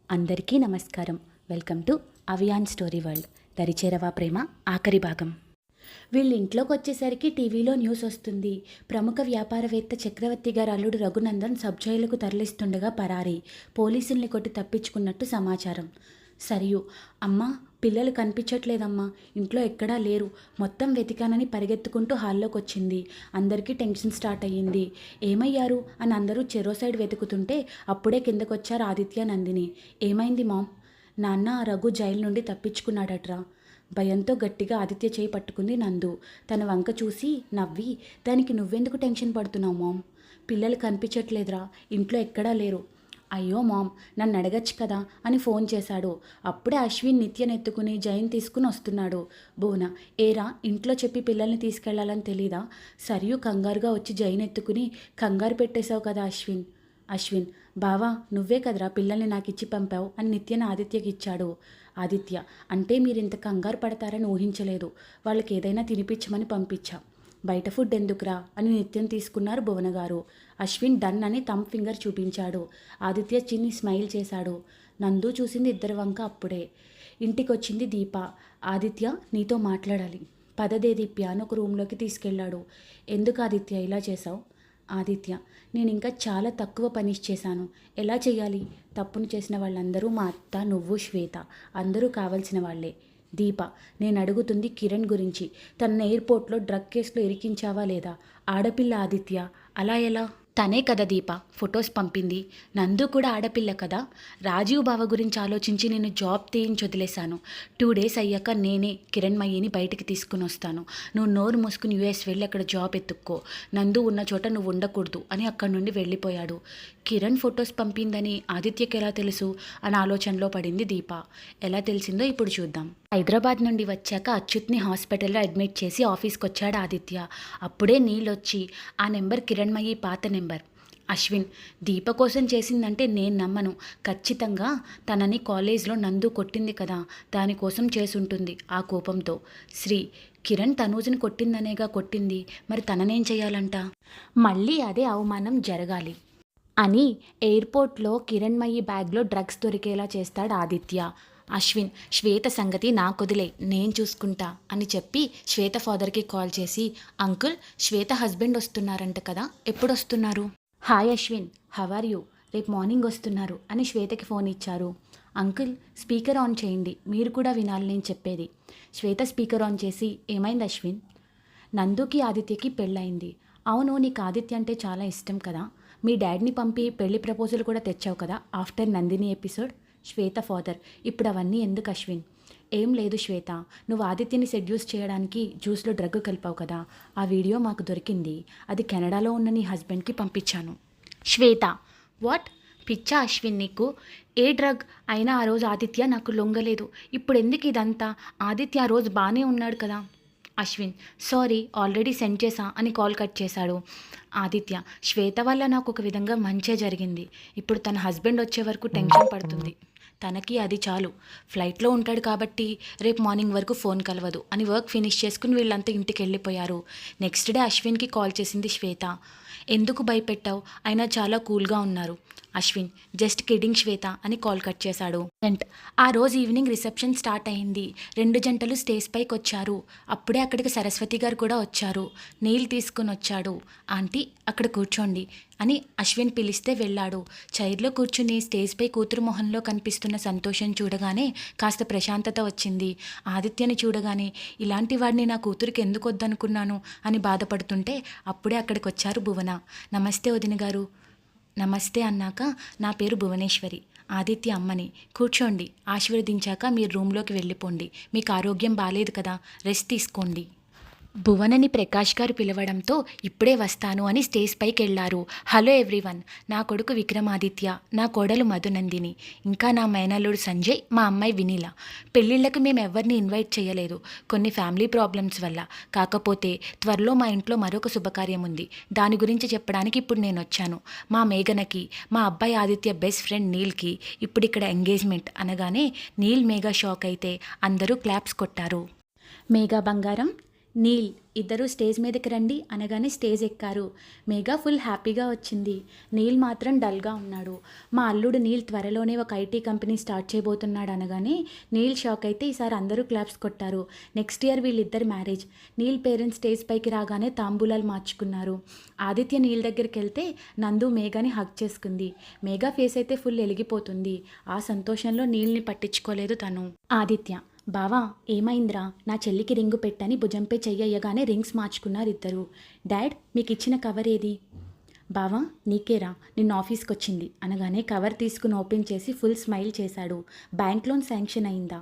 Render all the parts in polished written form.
అందరికీ నమస్కారం. Welcome to Avian story world. దరిచేరవా ప్రేమ ఆఖరి భాగం. వీళ్ళ ఇంట్లోకి వచ్చేసరికి టీవీలో న్యూస్ వస్తుంది. ప్రముఖ వ్యాపారవేత్త చక్రవర్తి గారు అల్లుడు రఘునందన్ సబ్ జైలుకు తరలిస్తుండగా పరారీ, పోలీసుల్ని కొట్టి తప్పించుకున్నట్టు సమాచారం. సరియు, అమ్మా పిల్లలు కనిపించట్లేదమ్మా, ఇంట్లో ఎక్కడా లేరు, మొత్తం వెతికానని పరిగెత్తుకుంటూ హాల్లోకి వచ్చింది. అందరికీ టెన్షన్ స్టార్ట్ అయ్యింది. ఏమయ్యారు అని అందరూ చెరో సైడ్ వెతుకుతుంటే అప్పుడే కిందకొచ్చారు ఆదిత్య, నందిని. ఏమైంది మామ్? నాన్న, ఆ రఘు జైలు నుండి తప్పించుకున్నాడట్రా. భయంతో గట్టిగా ఆదిత్య చేయి పట్టుకుంది నందు. తన వంక చూసి నవ్వి, దానికి నువ్వెందుకు టెన్షన్ పడుతున్నావు మామ్? పిల్లలు కనిపించట్లేదురా, ఇంట్లో ఎక్కడా లేరు. అయ్యో మామ్, నన్ను అడగచ్చు కదా అని ఫోన్ చేశాడు. అప్పుడే అశ్విన్ నిత్యనెత్తుకుని జైన్ తీసుకుని వస్తున్నాడు. భువన, ఏరా ఇంట్లో చెప్పి పిల్లల్ని తీసుకెళ్లాలని తెలీదా? సరియు కంగారుగా వచ్చి జైన్ ఎత్తుకుని, కంగారు పెట్టేశావు కదా అశ్విన్. అశ్విన్, బావా నువ్వే కదరా పిల్లల్ని నాకు ఇచ్చి పంపావు అని నిత్యను ఆదిత్యకి ఇచ్చాడు. ఆదిత్య, అంటే మీరు ఇంత కంగారు పడతారని ఊహించలేదు. వాళ్ళకి ఏదైనా తినిపించమని పంపించా. బయట ఫుడ్ ఎందుకురా అని నిత్యం తీసుకున్నారు భువన గారు. అశ్విన్ డన్ అని థంబ్ ఫింగర్ చూపించాడు. ఆదిత్య చిన్ని స్మైల్ చేశాడు. నందు చూసింది ఇద్దరి వంక అప్పుడే. ఇంటికొచ్చింది దీప. ఆదిత్య నీతో మాట్లాడాలి, పదదే దీప్య అని ఒక రూమ్లోకి తీసుకెళ్ళాడు. ఎందుకు ఆదిత్య ఇలా చేశావు? ఆదిత్య, నేను ఇంకా చాలా తక్కువ పనిష్ చేశాను. ఎలా చేయాలి? తప్పును చేసిన వాళ్ళందరూ మా అత్త, నువ్వు, శ్వేత అందరూ కావాల్సిన వాళ్ళే. దీప, నేను అడుగుతుంది కిరణ్ గురించి. తన ఎయిర్పోర్ట్లో డ్రగ్ కేసులో ఇరికించావా లేదా? ఆడపిల్ల ఆదిత్య, అలా ఎలా? తనే కదా దీప ఫొటోస్ పంపింది. నందు కూడా ఆడపిల్ల కదా. రాజీవ్ బావ గురించి ఆలోచించి నేను జాబ్ తీయించి వదిలేశాను. 2 days అయ్యాక నేనే కిరణ్ మయ్యని బయటికి తీసుకుని వస్తాను. నువ్వు నోరు మూసుకుని US వెళ్ళి అక్కడ జాబ్ ఎత్తుక్కో. నందు ఉన్న చోట నువ్వు ఉండకూడదు అని అక్కడి నుండి వెళ్ళిపోయాడు. కిరణ్ ఫొటోస్ పంపిందని ఆదిత్యకి ఎలా తెలుసు అని ఆలోచనలో పడింది దీప. ఎలా తెలిసిందో ఇప్పుడు చూద్దాం. హైదరాబాద్ నుండి వచ్చాక అచ్యుత్ని హాస్పిటల్లో అడ్మిట్ చేసి ఆఫీస్కి వచ్చాడు ఆదిత్య. అప్పుడే నీళ్ళొచ్చి, ఆ నెంబర్ కిరణ్మయి పాత నెంబర్. అశ్విన్, దీప కోసం చేసిందంటే నేను నమ్మను. ఖచ్చితంగా తనని కాలేజ్లో నందు కొట్టింది కదా, దానికోసం చేసుంటుంది ఆ కోపంతో. శ్రీ, కిరణ్ తనూజని కొట్టిందనేగా కొట్టింది, మరి తననేం చేయాలంట? మళ్ళీ అదే అవమానం జరగాలి అని ఎయిర్పోర్ట్లో కిరణ్మయి బ్యాగ్లో డ్రగ్స్ దొరికేలా చేస్తాడు ఆదిత్య. అశ్విన్, శ్వేత సంగతి నాకొదిలే, నేను చూసుకుంటా అని చెప్పి శ్వేత ఫాదర్కి కాల్ చేసి, అంకుల్ శ్వేత హస్బెండ్ వస్తున్నారంట కదా, ఎప్పుడు వస్తున్నారు? Hi Ashwin, how are you? రేపు మార్నింగ్ వస్తున్నారు అని శ్వేతకి ఫోన్ ఇచ్చారు. అంకుల్ స్పీకర్ ఆన్ చేయండి, మీరు కూడా వినాలి నేను చెప్పేది. శ్వేత స్పీకర్ ఆన్ చేసి, ఏమైంది అశ్విన్? నందుకి ఆదిత్యకి పెళ్ళయింది. అవును, నీకు ఆదిత్య అంటే చాలా ఇష్టం కదా. మీ డాడీని పంపి పెళ్లి ప్రపోజల్ కూడా తెచ్చావు కదా ఆఫ్టర్ నందిని ఎపిసోడ్. శ్వేత ఫాదర్, ఇప్పుడు అవన్నీ ఎందుకు అశ్విన్? ఏం లేదు శ్వేత, నువ్వు ఆదిత్యని సెడ్యూస్ చేయడానికి జ్యూస్లో డ్రగ్ కలిపావు కదా, ఆ వీడియో మాకు దొరికింది. అది కెనడాలో ఉన్న నీ హస్బెండ్కి పంపించాను. శ్వేత, వాట్? పిచ్చా అశ్విన్ నీకు? ఏ డ్రగ్ అయినా ఆ రోజు ఆదిత్య నాకు లొంగలేదు. ఇప్పుడు ఎందుకు ఇదంతా? ఆదిత్య ఆ రోజు బాగానే ఉన్నాడు కదా. అశ్విన్, సారీ ఆల్రెడీ సెండ్ చేసా అని కాల్ కట్ చేశాడు. ఆదిత్య, శ్వేత వల్ల నాకు ఒక విధంగా మంచే జరిగింది. ఇప్పుడు తన హస్బెండ్ వచ్చే వరకు టెన్షన్ పడుతుంది. తనకి అది చాలు. ఫ్లైట్లో ఉంటాడు కాబట్టి రేపు మార్నింగ్ వరకు ఫోన్ కలవదు అని వర్క్ ఫినిష్ చేసుకుని వీళ్ళంతా ఇంటికి వెళ్ళిపోయారు. నెక్స్ట్ డే అశ్విన్కి కాల్ చేసింది శ్వేత. ఎందుకు భయపెట్టావు? అయినా చాలా కూల్గా ఉన్నారు. అశ్విన్, జస్ట్ కిడ్డింగ్ శ్వేత అని కాల్ కట్ చేశాడు. అండ్ ఆ రోజు ఈవినింగ్ రిసెప్షన్ స్టార్ట్ అయింది. 2 జంటలు స్టేజ్ పైకి వచ్చారు. అప్పుడే అక్కడికి సరస్వతి గారు కూడా వచ్చారు. నీళ్ళు తీసుకుని వచ్చాడు. ఆంటీ అక్కడ కూర్చోండి అని అశ్విన్ పిలిస్తే వెళ్ళాడు. చైర్లో కూర్చుని స్టేజ్పై కూతురు మొహంలో కనిపిస్తున్న సంతోషం చూడగానే కాస్త ప్రశాంతత వచ్చింది. ఆదిత్యని చూడగానే ఇలాంటి వాడిని నా కూతురికి ఎందుకు వద్దనుకున్నాను అని బాధపడుతుంటే అప్పుడే అక్కడికి వచ్చారు భువన. నమస్తే వదిన గారు. నమస్తే అన్నాక, నా పేరు భువనేశ్వరి, ఆదిత్య అమ్మని. కూర్చోండి, ఆశీర్వదించాక మీరు రూమ్లోకి వెళ్ళిపోండి. మీకు ఆరోగ్యం బాలేదు కదా, రెస్ట్ తీసుకోండి. భువనని ప్రకాష్ గారు పిలవడంతో ఇప్పుడే వస్తాను అని స్టేజ్ పైకి వెళ్ళారు. హలో ఎవ్రీవన్, నా కొడుకు విక్రమాదిత్య, నా కోడలు మధునందిని, ఇంకా నా మేనల్లుడు సంజయ్, మా అమ్మాయి వినీల. పెళ్ళిళ్ళకి మేము ఎవరిని ఇన్వైట్ చేయలేదు, కొన్ని ఫ్యామిలీ ప్రాబ్లమ్స్ వల్ల. కాకపోతే త్వరలో మా ఇంట్లో మరొక శుభకార్యం ఉంది, దాని గురించి చెప్పడానికి ఇప్పుడు నేను వచ్చాను. మా మేఘనకి మా అబ్బాయి ఆదిత్య బెస్ట్ ఫ్రెండ్ నీల్కి ఇప్పుడు ఇక్కడ ఎంగేజ్మెంట్ అనగానే నీల్ మేఘా షాక్ అయితే అందరూ క్లాప్స్ కొట్టారు. మేఘా బంగారం, నీల్ ఇద్దరూ స్టేజ్ మీదకి రండి అనగానే స్టేజ్ ఎక్కారు. మేఘా ఫుల్ హ్యాపీగా వచ్చింది. నీల్ మాత్రం డల్గా ఉన్నాడు. మా అల్లుడు నీల్ త్వరలోనే ఒక ఐటీ కంపెనీ స్టార్ట్ చేయబోతున్నాడు అనగానే నీల్ షాక్ అయితే ఈసారి అందరూ క్లాప్స్ కొట్టారు. నెక్స్ట్ ఇయర్ వీళ్ళిద్దరు మ్యారేజ్. నీల్ పేరెంట్స్ స్టేజ్ పైకి రాగానే తాంబూలాలు మార్చుకున్నారు. ఆదిత్య నీల్ దగ్గరికి వెళ్తే నందు మేఘాని హగ్ చేసుకుంది. మేఘా ఫేస్ అయితే ఫుల్ వెలిగిపోతుంది. ఆ సంతోషంలో నీల్ని పట్టించుకోలేదు తను. ఆదిత్య, బావా ఏమైందిరా, నా చెల్లికి రింగు పెట్టని భుజంపై చెయ్యగానే రింగ్స్ మార్చుకున్నారు ఇద్దరు. డాడ్ మీకు ఇచ్చిన కవర్ ఏది? బావా నీకేరా, నిన్న ఆఫీస్కి వచ్చింది అనగానే కవర్ తీసుకుని ఓపెన్ చేసి ఫుల్ స్మైల్ చేశాడు. బ్యాంక్ లోన్ శాంక్షన్ అయిందా?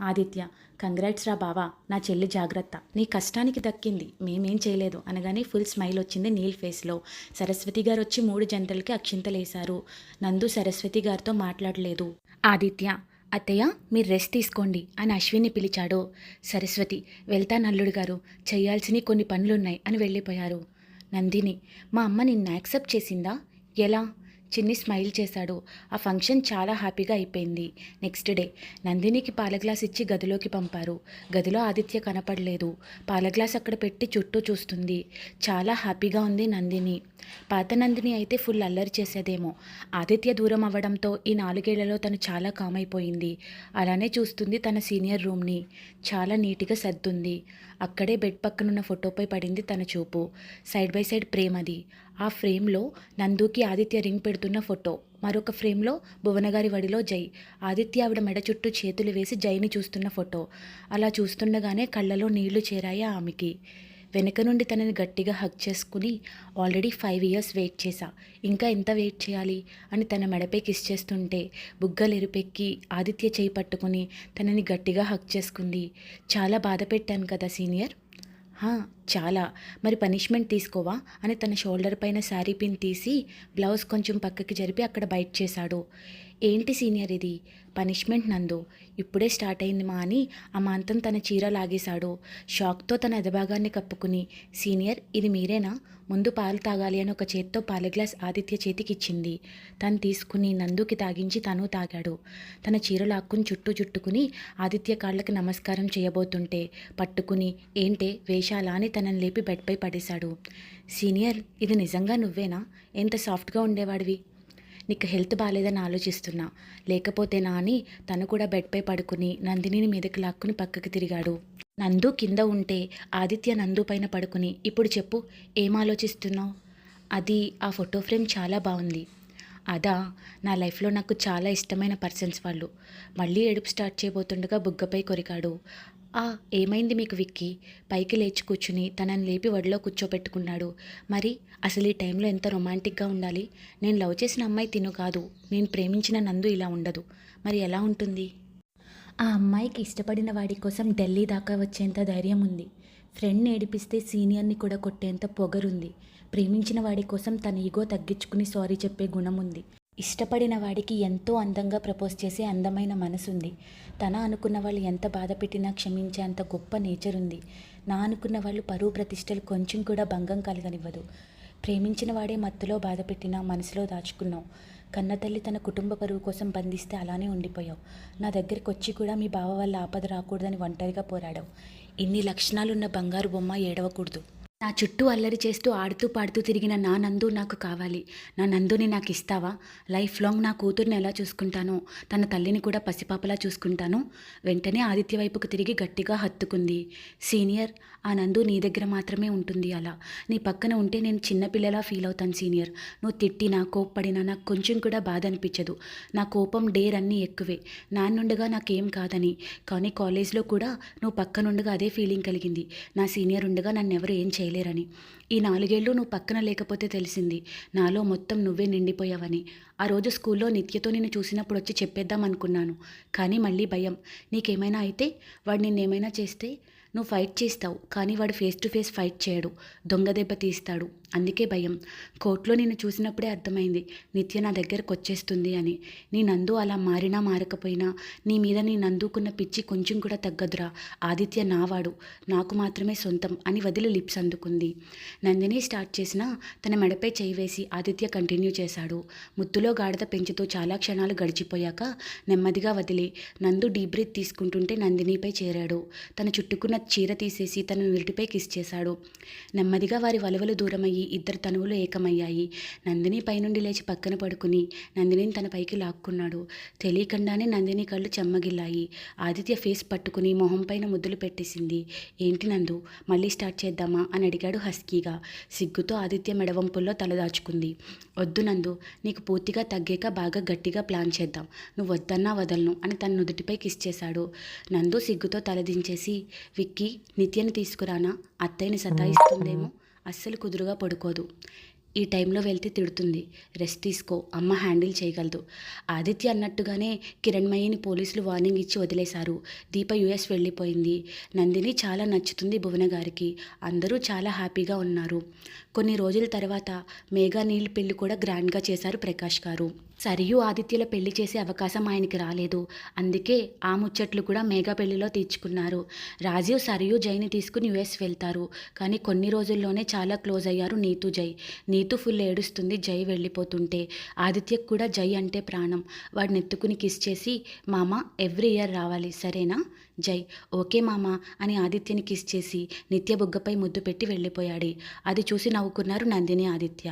ఆదిత్య, కంగ్రాట్స్ రా బావా, నా చెల్లి జాగ్రత్త, నీ కష్టానికి దక్కింది, మేమేం చేయలేదు అనగానే ఫుల్ స్మైల్ వచ్చింది నీల్ ఫేస్లో. సరస్వతి గారు వచ్చి 3 జంటలకి అక్షింతలేశారు. నందు సరస్వతి గారితో మాట్లాడలేదు. ఆదిత్య, అత్తయ్య మీరు రెస్ట్ తీసుకోండి అని అశ్విన్ని పిలిచాడు. సరస్వతి, వెళ్తాను అల్లుడు గారు, చేయాల్సినవి కొన్ని పనులున్నాయి అని వెళ్ళిపోయారు. నందిని, మా అమ్మ నిన్ను యాక్సెప్ట్ చేసిందా? ఎలా? చిన్ని స్మైల్ చేశాడు. ఆ ఫంక్షన్ చాలా హ్యాపీగా అయిపోయింది. నెక్స్ట్ డే నందినికి పాల గ్లాస్ ఇచ్చి గదిలోకి పంపారు. గదిలో ఆదిత్య కనపడలేదు. పాల గ్లాస్ అక్కడ పెట్టి చుట్టూ చూస్తుంది. చాలా హ్యాపీగా ఉంది నందిని. పాత నందిని అయితే ఫుల్ అల్లరి చేసేదేమో. ఆదిత్య దూరం అవ్వడంతో ఈ 4 ఏళ్లలో తను చాలా కామ్ అయిపోయింది. అలానే చూస్తుంది తన సీనియర్ రూమ్ని. చాలా నీట్గా సర్దుంది. అక్కడే బెడ్ పక్కనున్న ఫోటోపై పడింది తన చూపు. సైడ్ బై సైడ్ ప్రేమది. ఆ ఫ్రేమ్లో నందుకి ఆదిత్య రింగ్ పెడుతున్న ఫోటో. మరొక ఫ్రేమ్లో భువనగారి వడిలో జై. ఆదిత్య ఆవిడ మెడ చుట్టూ చేతులు వేసి జైని చూస్తున్న ఫోటో. అలా చూస్తుండగానే కళ్ళలో నీళ్లు చేరాయి ఆమెకి. వెనక నుండి తనని గట్టిగా హగ్ చేసుకుని, ఆల్రెడీ 5 ఇయర్స్ వెయిట్ చేశా, ఇంకా ఎంత వెయిట్ చేయాలి అని తన మెడపై కిస్ చేస్తుంటే బుగ్గలు ఎరుపెక్కి ఆదిత్య చేయి పట్టుకుని తనని గట్టిగా హగ్ చేసుకుంది. చాలా బాధ పెట్టాను కదా సీనియర్? చాలా. మరి పనిష్మెంట్ తీసుకోవా అని తన షోల్డర్ పైన శారీ పిన్ తీసి బ్లౌజ్ కొంచెం పక్కకి జరిపి అక్కడ బైట్ చేశాడు. ఏంటి సీనియర్ ఇది? పనిష్మెంట్ నందు, ఇప్పుడే స్టార్ట్ అయింది మా అని అమాంతం తన చీర లాగేశాడు. షాక్తో తన ఎదభాగాన్ని కప్పుకుని, సీనియర్ ఇది మీరేనా? ముందు పాలు తాగాలి అని ఒక చేత్తో పాల గ్లాస్ ఆదిత్య చేతికిచ్చింది. తను తీసుకుని నందుకి తాగించి తను తాగాడు. తన చీర లాక్కుని చుట్టుకుని ఆదిత్య కాళ్ళకి నమస్కారం చేయబోతుంటే పట్టుకుని, ఏంటే వేషాలా అని తనని లేపి బెడ్పై పడేశాడు. సీనియర్ ఇది నిజంగా నువ్వేనా? ఎంత సాఫ్ట్గా ఉండేవాడివి. నీకు హెల్త్ బాగాలేదని ఆలోచిస్తున్నా, లేకపోతేనా అని తను కూడా బెడ్పై పడుకుని నందినిని మీదకి లాక్కుని పక్కకి తిరిగాడు. నందు కింద ఉంటే ఆదిత్య నందు పైన పడుకుని, ఇప్పుడు చెప్పు ఏం ఆలోచిస్తున్నావు? అది ఆ ఫోటో ఫ్రేమ్ చాలా బాగుంది. అదా, నా లైఫ్లో నాకు చాలా ఇష్టమైన పర్సన్స్ వాళ్ళు. మళ్ళీ ఏడుపు స్టార్ట్ చేయబోతుండగా బుగ్గపై కొరికాడు. ఏమైంది మీకు విక్కీ? పైకి లేచి కూర్చుని తనని లేపి ఒడిలో కూర్చోబెట్టుకున్నాడు. మరి అసలు ఈ టైంలో ఎంత రొమాంటిక్గా ఉండాలి? నేను లవ్ చేసిన అమ్మాయి తిను కాదు, నేను ప్రేమించిన నందు ఇలా ఉండదు. మరి ఎలా ఉంటుంది? ఆ అమ్మాయికి ఇష్టపడిన వాడి కోసం ఢిల్లీ దాకా వచ్చేంత ధైర్యం ఉంది. ఫ్రెండ్ని ఏడిపిస్తే సీనియర్ని కూడా కొట్టేంత పొగరుంది. ప్రేమించిన వాడి కోసం తన ఈగో తగ్గించుకుని సారీ చెప్పే గుణం ఉంది. ఇష్టపడిన వాడికి ఎంతో అందంగా ప్రపోజ్ చేసే అందమైన మనసుంది. తన అనుకున్న వాళ్ళు ఎంత బాధ పెట్టినా క్షమించే అంత గొప్ప నేచర్ ఉంది. నా అనుకున్న వాళ్ళు పరువు ప్రతిష్టలు కొంచెం కూడా భంగం కలగనివ్వదు. ప్రేమించిన వాడే మత్తులో బాధ పెట్టినా మనసులో దాచుకున్నావు. కన్నతల్లి తన కుటుంబ పరువు కోసం బంధిస్తే అలానే ఉండిపోయావు. నా దగ్గరికి వచ్చి కూడా మీ బావ వల్ల ఆపద రాకూడదని ఒంటరిగా పోరాడావు. ఇన్ని లక్షణాలున్న బంగారు బొమ్మ ఏడవకూడదు. నా చుట్టూ అల్లరి చేస్తూ ఆడుతూ పాడుతూ తిరిగిన నా నందు నాకు కావాలి. నా నందుని నాకు ఇస్తావా? లైఫ్ లాంగ్ నా కూతుర్ని ఎలా చూసుకుంటానో తన తల్లిని కూడా పసిపాపలా చూసుకుంటాను. వెంటనే ఆదిత్య వైపుకు తిరిగి గట్టిగా హత్తుకుంది. సీనియర్, ఆ నందు నీ దగ్గర మాత్రమే ఉంటుంది. అలా నీ పక్కన ఉంటే నేను చిన్నపిల్లలా ఫీల్ అవుతాను సీనియర్. నువ్వు తిట్టినా కోప్పడినా నాకు కొంచెం కూడా బాధ అనిపించదు. నా కోపం డేర్ అన్నీ ఎక్కువే. నాన్నుండగా నాకేం కాదని, కానీ కాలేజ్లో కూడా నువ్వు పక్కనుండగా అదే ఫీలింగ్ కలిగింది. నా సీనియర్ ఉండగా నన్ను ఎవరు ఏం చేయలేరని. ఈ 4 ఏళ్ళు నువ్వు పక్కన లేకపోతే తెలిసింది నాలో మొత్తం నువ్వే నిండిపోయావని. ఆ రోజు స్కూల్లో నిత్యతో నిన్ను చూసినప్పుడు వచ్చి చెప్పేద్దాం అనుకున్నాను, కానీ మళ్ళీ భయం. నీకేమైనా అయితే, వాడు నిన్నేమైనా చేస్తే నువ్వు ఫైట్ చేస్తావు, కానీ వాడు ఫేస్ టు ఫేస్ ఫైట్ చేయడు, దొంగ దెబ్బ తీస్తాడు. అందుకే భయం. కోర్టులో నిన్ను చూసినప్పుడే అర్థమైంది నిత్య నా దగ్గరకు వచ్చేస్తుంది అని. నీ నందు అలా మారినా మారకపోయినా నీ మీద నీ నందుకున్న పిచ్చి కొంచెం కూడా తగ్గదురా. ఆదిత్య నావాడు, నాకు మాత్రమే సొంతం అని వదిలి లిప్స్ అందుకుంది. నందిని స్టార్ట్ చేసినా తన మెడపై చేయి వేసి ఆదిత్య కంటిన్యూ చేశాడు. ముద్దులో గాఢత పెంచుతూ చాలా క్షణాలు గడిచిపోయాక నెమ్మదిగా వదిలి నందు డీప్ బ్రీత్ తీసుకుంటుంటే నందినిపై చేరాడు. తన చుట్టుకున్న చీర తీసేసి తన నుదుటిపై కిస్ చేశాడు. నెమ్మదిగా వారి వలవలు దూరమయ్యి ఇద్దరు తనువులు ఏకమయ్యాయి. నందిని పైనుండి లేచి పక్కన పడుకుని నందినిని తన పైకి లాక్కున్నాడు. తెలియకుండానే నందిని కళ్ళు చెమ్మగిల్లాయి. ఆదిత్య ఫేస్ పట్టుకుని మొహం పైన ముద్దులు పెట్టేసింది. ఏంటి నందు, మళ్ళీ స్టార్ట్ చేద్దామా అని అడిగాడు హస్కీగా. సిగ్గుతో ఆదిత్య మెడవంపుల్లో తలదాచుకుంది. వద్దు నందు, నీకు పూర్తిగా తగ్గాక బాగా గట్టిగా ప్లాన్ చేద్దాం. నువ్వు వద్దన్నా వదలను అని తన నుదుటిపై కిస్ చేశాడు. నందు సిగ్గుతో తలదించేసి, విక్కీ నిత్యని తీసుకురానా, అత్తయ్యని సతాయిస్తుందేమో, అస్సలు కుదురుగా పడుకోదు, ఈ టైంలో వెళ్తే తిడుతుంది, రెస్ట్ తీసుకో, అమ్మ హ్యాండిల్ చేయగలదు. ఆదిత్య అన్నట్టుగానే కిరణ్మయిని పోలీసులు వార్నింగ్ ఇచ్చి వదిలేశారు. దీప యుఎస్ వెళ్ళిపోయింది. నందిని చాలా నచ్చుతుంది భువన గారికి. అందరూ చాలా హ్యాపీగా ఉన్నారు. కొన్ని రోజుల తర్వాత మేఘా నీల్ పెళ్లి కూడా గ్రాండ్గా చేశారు ప్రకాష్ గారు. సరియు ఆదిత్యల పెళ్లి చేసే అవకాశం ఆయనకి రాలేదు. అందుకే ఆ ముచ్చట్లు కూడా మేఘా పెళ్లిలో తీర్చుకున్నారు. రాజీవ్ సరియు జైని తీసుకుని యుఎస్ వెళ్తారు. కానీ కొన్ని రోజుల్లోనే చాలా క్లోజ్ అయ్యారు నీతు జై. నీతు ఫుల్ ఏడుస్తుంది జై వెళ్ళిపోతుంటే. ఆదిత్యకు కూడా జై అంటే ప్రాణం. వాడిని ఎత్తుకుని కిస్ చేసి, మామ ఎవ్రీ ఇయర్ రావాలి సరేనా? జై ఓకే మామ అని ఆదిత్యని కిస్ చేసి నిత్య బుగ్గపై ముద్దు పెట్టి వెళ్ళిపోయాడు. అది చూసి నవ్వుకున్నారు నందిని ఆదిత్య.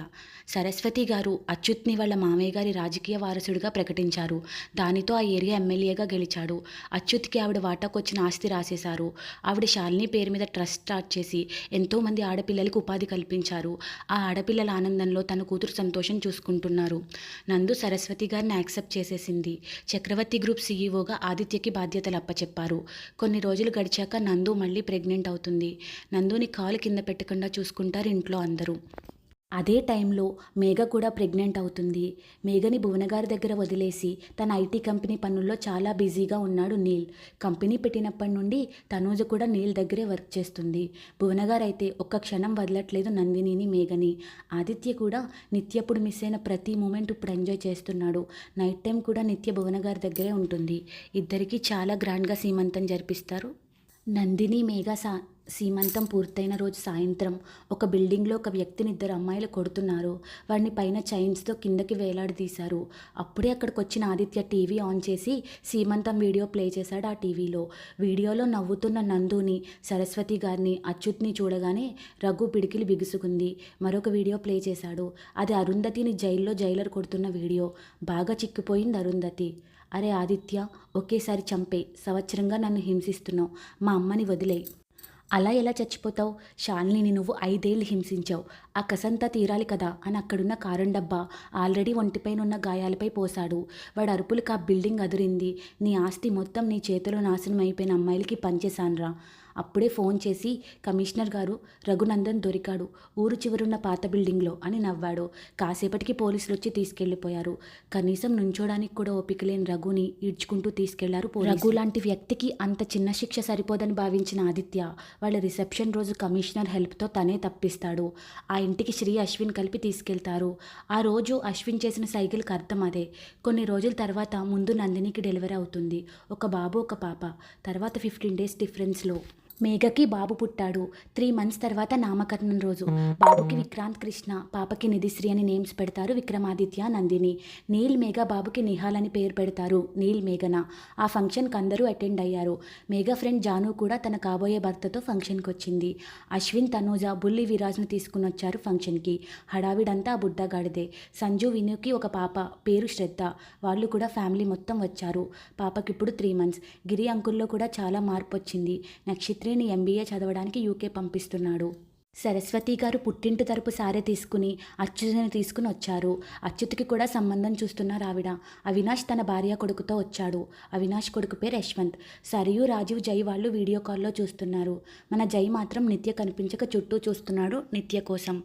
సరస్వతి గారు అచ్యుత్ని వాళ్ళ మామయ్య గారి రాజకీయ వారసుడిగా ప్రకటించారు. దానితో ఆ ఏరియా ఎమ్మెల్యేగా గెలిచాడు. అచ్యుత్కి ఆవిడ వాటాకొచ్చిన ఆస్తి రాసేశారు. ఆవిడ శాలిని పేరు మీద ట్రస్ట్ స్టార్ట్ చేసి ఎంతోమంది ఆడపిల్లలకు ఉపాధి కల్పించారు. ఆ ఆడపిల్లల ఆనందంలో తన కూతురు సంతోషం చూసుకుంటున్నారు. నందు సరస్వతి గారిని యాక్సెప్ట్ చేసేసింది. చక్రవర్తి గ్రూప్ సీఈఓగా ఆదిత్యకి బాధ్యతలు అప్పచెప్పారు. కొన్ని రోజులు గడిచాక నందు మళ్ళీ ప్రెగ్నెంట్ అవుతుంది. నందుని కాలు కింద పెట్టకుండా చూసుకుంటారు ఇంట్లో అందరూ. అదే టైంలో మేఘ కూడా ప్రెగ్నెంట్ అవుతుంది. మేఘని భువనగారి దగ్గర వదిలేసి తన ఐటీ కంపెనీ పనుల్లో చాలా బిజీగా ఉన్నాడు నీల్. కంపెనీ పెట్టినప్పటి నుండి తనూజ కూడా నీల్ దగ్గరే వర్క్ చేస్తుంది. భువనగారు అయితే ఒక్క క్షణం వదలట్లేదు నందినిని, మేఘని. ఆదిత్య కూడా నిత్యప్పుడు మిస్ అయిన ప్రతి మూమెంట్ ఇప్పుడు ఎంజాయ్ చేస్తున్నాడు. నైట్ టైం కూడా నిత్య భువనగారి దగ్గరే ఉంటుంది. ఇద్దరికీ చాలా గ్రాండ్గా సీమంతం జరిపిస్తారు. నందిని మేఘ సీమంతం పూర్తయిన రోజు సాయంత్రం ఒక బిల్డింగ్లో ఒక వ్యక్తిని ఇద్దరు అమ్మాయిలు కొడుతున్నారు. వాడిని పైన చైన్స్తో కిందకి వేలాడదీశారు. అప్పుడే అక్కడికి వచ్చిన ఆదిత్య టీవీ ఆన్ చేసి సీమంతం వీడియో ప్లే చేశాడు. ఆ టీవీలో వీడియోలో నవ్వుతున్న నందుని, సరస్వతి గారిని, అచ్యుత్ని చూడగానే రఘు పిడికిలి బిగుసుకుంది. మరొక వీడియో ప్లే చేశాడు. అది అరుంధతిని జైలర్ కొడుతున్న వీడియో. బాగా చిక్కిపోయింది అరుంధతి. అరే ఆదిత్య, ఒకేసారి చంపే, సంవత్సరంగా నన్ను హింసిస్తున్నావు, మా అమ్మని వదిలేయి. అలా ఎలా చచ్చిపోతావు? శాలినిని నువ్వు 5 ఏళ్ళు హింసించావు, ఆ కసంతా తీరాలి కదా అని అక్కడున్న కారం డబ్బా ఆల్రెడీ ఒంటిపైనున్న గాయాలపై పోశాడు. వాడు అరుపులకు ఆ బిల్డింగ్ అదిరింది. నీ ఆస్తి మొత్తం నీ చేతిలో నాశనం అయిపోయిన అమ్మాయిలకి పంచేశాన్రా. అప్పుడే ఫోన్ చేసి, కమిషనర్ గారు, రఘునందన్ దొరికాడు ఊరు చివరున్న పాత బిల్డింగ్లో అని నవ్వాడు. కాసేపటికి పోలీసులు వచ్చి తీసుకెళ్లిపోయారు. కనీసం నుంచోడానికి కూడా ఓపిక లేని రఘుని ఈడ్చుకుంటూ తీసుకెళ్లారు. రఘు లాంటి వ్యక్తికి అంత చిన్న శిక్ష సరిపోదని భావించిన ఆదిత్య వాళ్ళ రిసెప్షన్ రోజు కమిషనర్ హెల్ప్తో తనే తప్పిస్తాడు. ఆ ఇంటికి శ్రీ, అశ్విన్ కలిపి తీసుకెళ్తారు. ఆ రోజు అశ్విన్ చేసిన సైకిల్కి అర్థం అదే. కొన్ని రోజుల తర్వాత ముందు నందినికి డెలివరీ అవుతుంది. ఒక బాబు, ఒక పాప. తర్వాత 15 డేస్ డిఫరెన్స్లో మేఘకి బాబు పుట్టాడు. 3 మంత్స్ తర్వాత నామకరణం రోజు బాబుకి విక్రాంత్ కృష్ణ, పాపకి నిధిశ్రీ అని నేమ్స్ పెడతారు విక్రమాదిత్య, నందిని. నీల్ మేఘ బాబుకి నిహాల్ అని పేరు పెడతారు, నీల్ మేఘన. ఆ ఫంక్షన్కి అందరూ అటెండ్ అయ్యారు. మేఘ ఫ్రెండ్ జాను కూడా తన కాబోయే భర్తతో ఫంక్షన్కి వచ్చింది. అశ్విన్, తనూజ, బుల్లి విరాజ్ను తీసుకుని వచ్చారు ఫంక్షన్కి. హడావిడంతా ఆ బుడ్డగాడిదే. సంజు, వినుకి ఒక పాప, పేరు శ్రద్ధ. వాళ్ళు కూడా ఫ్యామిలీ మొత్తం వచ్చారు. పాపకి ఇప్పుడు 3 మంత్స్. గిరి అంకుల్లో కూడా చాలా మార్పు వచ్చింది. నక్షత్ర ఎంబీఏ చదవడానికి యూకే పంపిస్తున్నాడు. సరస్వతి గారు పుట్టింటి తరపు సారే తీసుకుని అచ్యుత్ని తీసుకుని వచ్చారు. అచ్యుత్కి కూడా సంబంధం చూస్తున్నారు ఆవిడ. అవినాష్ తన భార్య కొడుకుతో వచ్చాడు. అవినాష్ కొడుకు పేరు యశ్వంత్. సరియు, రాజీవ్, జై వాళ్ళు వీడియో కాల్లో చూస్తున్నారు. మన జై మాత్రం నిత్య కనిపించక చుట్టూ చూస్తున్నాడు నిత్య కోసం.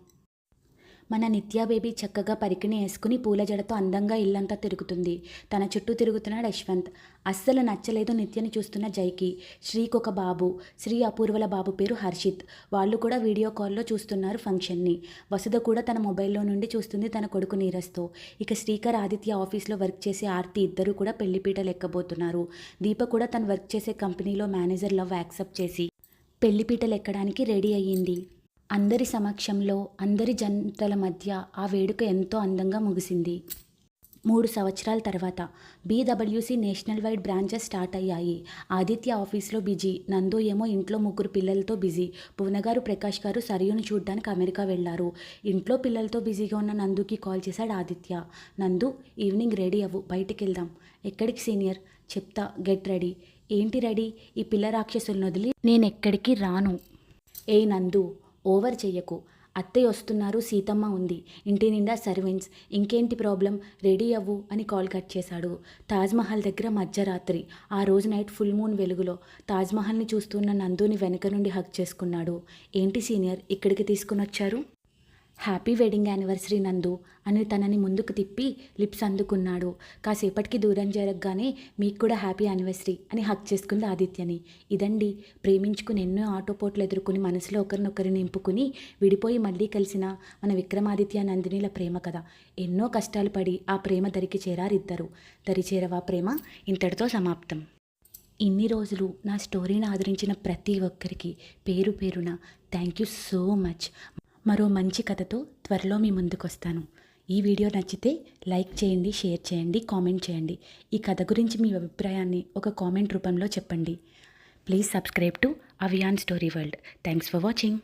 మన నిత్యా బేబీ చక్కగా పరికిణి వేసుకుని పూల జడతో అందంగా ఇల్లంతా తిరుగుతుంది. తన చుట్టూ తిరుగుతున్నాడు యశ్వంత్. అస్సలు నచ్చలేదు నిత్యని చూస్తున్న జైకి. శ్రీకి ఒక బాబు, శ్రీ అపూర్వల బాబు పేరు హర్షిత్. వాళ్ళు కూడా వీడియో కాల్లో చూస్తున్నారు ఫంక్షన్ని. వసుధ కూడా తన మొబైల్లో నుండి చూస్తుంది తన కొడుకు నీరజ్తో. ఇక శ్రీకర్, ఆదిత్య ఆఫీస్లో వర్క్ చేసే ఆర్తి ఇద్దరు కూడా పెళ్లిపీటలు ఎక్కబోతున్నారు. దీప కూడా తను వర్క్ చేసే కంపెనీలో మేనేజర్ లవ్ యాక్సెప్ట్ చేసి పెళ్లిపీటలు ఎక్కడానికి రెడీ అయ్యింది. అందరి సమక్షంలో, అందరి జంటల మధ్య ఆ వేడుక ఎంతో అందంగా ముగిసింది. 3 సంవత్సరాల తర్వాత బీడబ్ల్యూసీ నేషనల్ వైడ్ బ్రాంచెస్ స్టార్ట్ అయ్యాయి. ఆదిత్య ఆఫీస్లో బిజీ, నందు ఏమో ఇంట్లో 3 పిల్లలతో బిజీ. భువనగారు, ప్రకాష్ గారు సరియును చూడ్డానికి అమెరికా వెళ్లారు. ఇంట్లో పిల్లలతో బిజీగా ఉన్న నందుకి కాల్ చేశాడు ఆదిత్య. నందు, ఈవినింగ్ రెడీ అవ్వు, బయటికి వెళ్దాం. ఎక్కడికి సీనియర్? చెప్తా, గెట్ రెడీ. ఏంటి రెడీ? ఈ పిల్ల రాక్షసులను వదిలి నేనెక్కడికి రాను. ఏ నందు, ఓవర్ చెయ్యకు. అత్తయ్య వస్తున్నారు, సీతమ్మ ఉంది, ఇంటి నిండా సర్వెంట్స్, ఇంకేంటి ప్రాబ్లం? రెడీ అవ్వు అని కాల్ కట్ చేశాడు. తాజ్మహల్ దగ్గర మధ్యరాత్రి. ఆ రోజు నైట్ ఫుల్ మూన్ వెలుగులో తాజ్మహల్ని చూస్తున్న నందుని వెనక నుండి హగ్ చేసుకున్నాడు. ఏంటి సీనియర్, ఇక్కడికి తీసుకుని వచ్చారు? హ్యాపీ వెడ్డింగ్ యానివర్సరీ నందు అని తనని ముందుకు తిప్పి లిప్స్ అందుకున్నాడు. కాసేపటికి దూరం జరగగానే మీకు కూడా హ్యాపీ యానివర్సరీ అని హక్ చేసుకుంది ఆదిత్యని. ఇదండి, ప్రేమించుకుని ఎన్నో ఆటోపోట్లు ఎదుర్కొని మనసులో ఒకరినొకరు నింపుకుని విడిపోయి మళ్ళీ కలిసిన మన విక్రమాదిత్య నందినిల ప్రేమ కథ. ఎన్నో కష్టాలు పడి ఆ ప్రేమ దరికి చేరారిద్దరు. దరిచేరవా ప్రేమ ఇంతటితో సమాప్తం. ఇన్ని రోజులు నా స్టోరీని ఆదరించిన ప్రతి ఒక్కరికి పేరు పేరున థ్యాంక్ యూ సో మచ్. మరో మంచి కథతో త్వరలో మీ ముందుకు వస్తాను. ఈ వీడియో నచ్చితే లైక్ చేయండి, షేర్ చేయండి, కామెంట్ చేయండి. ఈ కథ గురించి మీ అభిప్రాయాన్ని ఒక కామెంట్ రూపంలో చెప్పండి. Please subscribe to Avian story world. Thanks for watching.